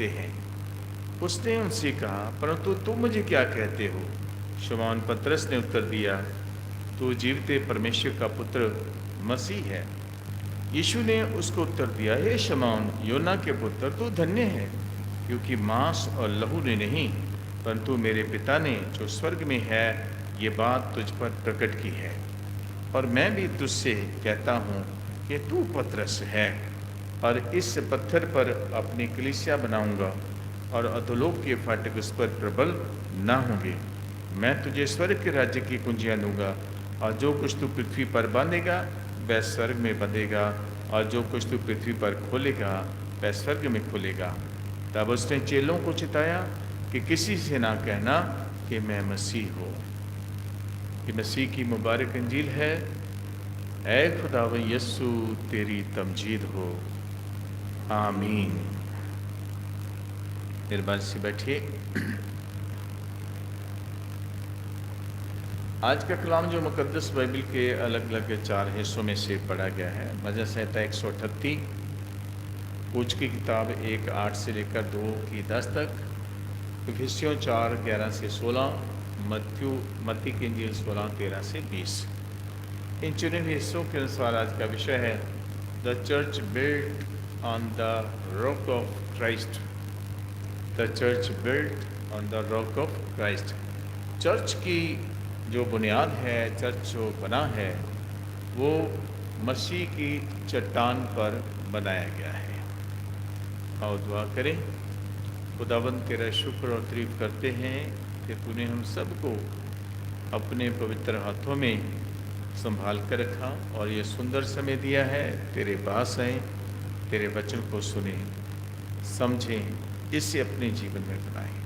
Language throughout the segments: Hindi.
देते हैं। उसने उनसे कहा, परंतु तुम मुझे क्या कहते हो? शमौन पतरस ने उत्तर दिया, तू जीवते परमेश्वर का पुत्र मसीह है। यीशु ने उसको उत्तर दिया, हे शमौन योना के पुत्र, तू धन्य है, क्योंकि मांस और लहू ने नहीं, परंतु मेरे पिता ने जो स्वर्ग में है ये बात तुझ पर प्रकट की है। और मैं भी तुझसे कहता हूँ कि तू पतरस है, और इस पत्थर पर अपनी कलीसिया बनाऊंगा, और अधोलोक के फाटक उस पर प्रबल ना होंगे। मैं तुझे स्वर्ग के राज्य की कुंजियाँ दूंगा, और जो कुछ तू पृथ्वी पर बांधेगा वह स्वर्ग में बंधेगा, और जो कुछ तू पृथ्वी पर खोलेगा वह स्वर्ग में खोलेगा। तब उसने चेलों को चिताया कि किसी से ना कहना कि मैं मसीह हूँ। कि मसीह की मुबारक इंजील है। ऐ खुदावन यस्सु तेरी तमजीद हो, आमीन। मेहरबानी से बैठिए। आज का कलाम जो मुकद्दस बाइबल के अलग अलग 4 हिस्सों में से पढ़ा गया है। भजन संहिता 138, कूच की किताब 1:8 से लेकर 2:10 तक, इफिसियों 4:11 से 16, मत्ती की इंजील 16:13 से 20। इन चुने हुए हिस्सों के अनुसार आज का विषय है the church built on the rock of Christ. The church built on the rock of Christ. Church की जो बुनियाद है, चर्च जो बना है, वो मसीह की चट्टान पर बनाया गया है। आओ दुआ करें। खुदावंद तेरा शुक्र और तारीफ करते हैं कि तूने हम सबको अपने पवित्र हाथों में संभाल कर रखा और ये सुंदर समय दिया है। तेरे पास आए, तेरे वचन को सुने, समझें, इससे अपने जीवन में बनाएं।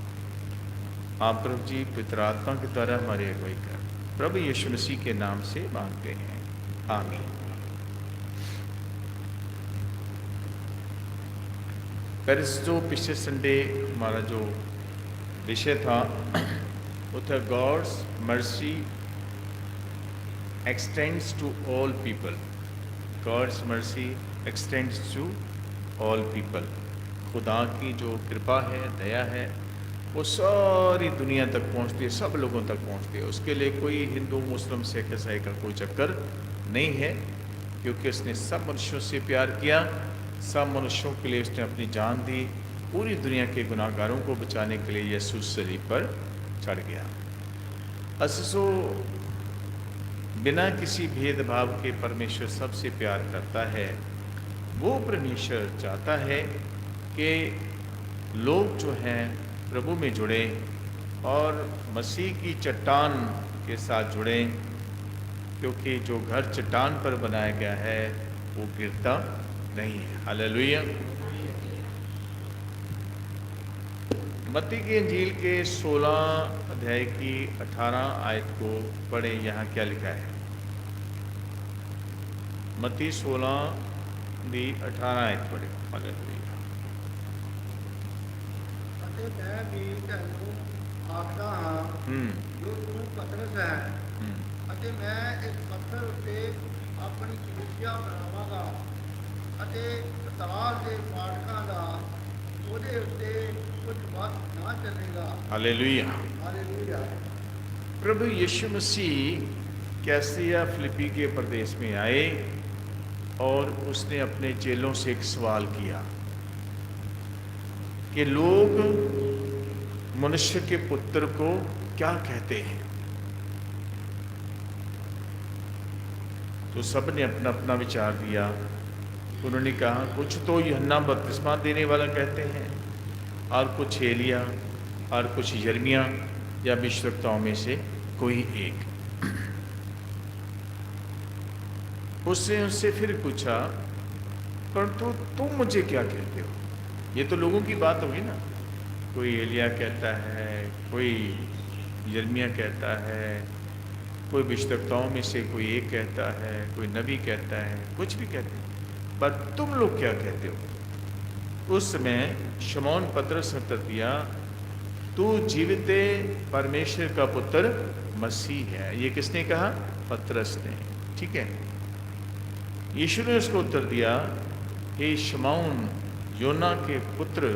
आप प्रभु जी पवित्र आत्मा के द्वारा हमारे अगुवाई कर प्रभु यीशु मसीह के नाम से मांगते हैं, आमीन। पेरिस जो पिछले संडे हमारा जो विषय था वो था God's mercy extends to all people. God's mercy extends to all people. खुदा की जो कृपा है, दया है, वो सारी दुनिया तक पहुंचती है, सब लोगों तक पहुंचती है। उसके लिए कोई हिंदू, मुस्लिम, सिख, ईसाई का कोई चक्कर नहीं है, क्योंकि उसने सब मनुष्यों से प्यार किया। सब मनुष्यों के लिए उसने अपनी जान दी। पूरी दुनिया के गुनाहगारों को बचाने के लिए यीशु सलीब पर चढ़ गया। असो बिना किसी भेदभाव के परमेश्वर सबसे प्यार करता है। वो परमेश्वर चाहता है कि लोग जो हैं प्रभु में जुड़े और मसीह की चट्टान के साथ जुड़ें, क्योंकि जो घर चट्टान पर बनाया गया है वो गिरता नहीं है। हालेलुया। मत्ती की इंजील के 16 अध्याय की 18 आयत को पढ़े। यहाँ क्या लिखा है? मत्ती 16 की 18 आयत पढ़े। हालेलुया। ਅਤੇ ਮੈਂ ਵੀ ਤੈਨੂੰ ਆਖਦਾ ਹਾਂ ਜੋ ਤੂੰ ਪਤਰਸ ਹੈ ਅਤੇ ਮੈਂ ਇਸ ਪੱਥਰ ਉੱਤੇ ਆਪਣੀ ਕਲੀਸਿਆ ਬਣਾਵਾਂਗਾ ਅਤੇ ਪਤਾਲ ਦੇ ਫਾਟਕਾਂ ਦਾ ਉਹਦੇ ਉੱਤੇ कुछ बात ना चलेगा। हालेलुया। हालेलुया। प्रभु यीशु मसीह कैसरिया फिलिप्पी के प्रदेश में आए और उसने अपने चेलों से एक सवाल किया कि लोग मनुष्य के पुत्र को क्या कहते हैं। तो सब ने अपना अपना विचार दिया। उन्होंने कहा कुछ तो यूहन्ना बपतिस्मा देने वाला कहते हैं, और कुछ एलिया, और कुछ यिर्मयाह या भविष्यवक्ताओं में से कोई एक। उसने उनसे फिर पूछा, परंतु तुम मुझे क्या कहते हो? ये तो लोगों की बात होगी ना। कोई एलिया कहता है, कोई यिर्मयाह कहता है, कोई भविष्यवक्ताओं में से कोई एक कहता है, कोई नबी कहता है, कुछ भी कहते हैं, पर तुम लोग क्या कहते हो? उस समय शमौन पतरस ने उत्तर दिया, तू जीविते परमेश्वर का पुत्र मसीह है। ये किसने कहा? पतरस ने। ठीक है। यीशु ने उसको उत्तर दिया, हे शमौन योना के पुत्र,